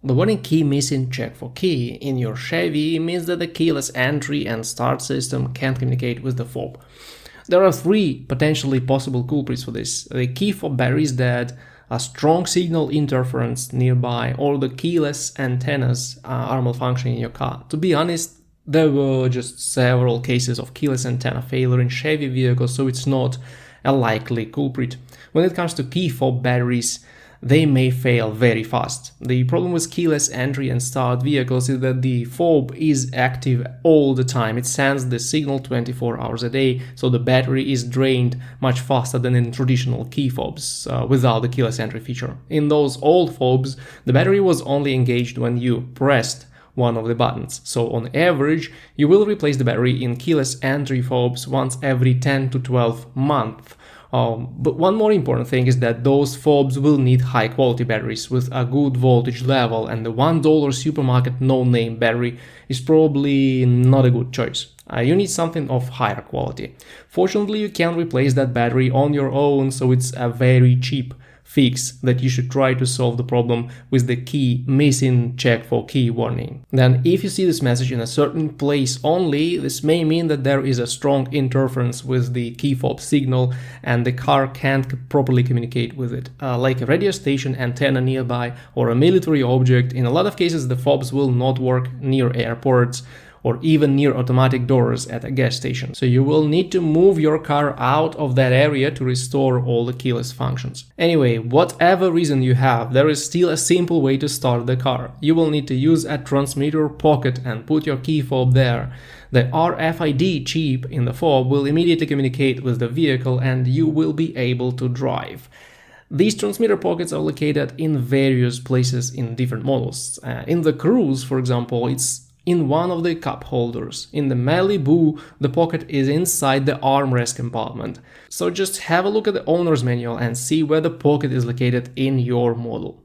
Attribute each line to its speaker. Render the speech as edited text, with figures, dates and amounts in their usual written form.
Speaker 1: The warning key missing check for key in your Chevy means that the keyless entry and start system can't communicate with the fob. There are three potentially possible culprits for this: the key fob battery is dead, a strong signal interference nearby, or the keyless antennas are malfunctioning in your car. To be honest, there were just several cases of keyless antenna failure in Chevy vehicles, so it's not a likely culprit. When it comes to key fob batteries, they may fail very fast. The problem with keyless entry and start vehicles is that the fob is active all the time. It sends the signal 24 hours a day, so the battery is drained much faster than in traditional key fobs without the keyless entry feature. In those old fobs, the battery was only engaged when you pressed one of the buttons. So on average, you will replace the battery in keyless entry fobs once every 10 to 12 months. But one more important thing is that those fobs will need high quality batteries with a good voltage level, and the $1 supermarket no-name battery is probably not a good choice. You need something of higher quality. Fortunately, you can replace that battery on your own, so it's a very cheap fix that you should try to solve the problem with the key missing check for key warning. Then if you see this message in a certain place only, this may mean that there is a strong interference with the key fob signal and the car can't properly communicate with it, like a radio station antenna nearby or a military object. In a lot of cases, the fobs will not work near airports or even near automatic doors at a gas station. So you will need to move your car out of that area to restore all the keyless functions. Anyway, whatever reason you have, there is still a simple way to start the car. You will need to use a transmitter pocket and put your key fob there. The RFID chip in the fob will immediately communicate with the vehicle and you will be able to drive. These transmitter pockets are located in various places in different models. In the Cruise, for example, it's in one of the cup holders. In the Malibu, the pocket is inside the armrest compartment. So just have a look at the owner's manual and see where the pocket is located in your model.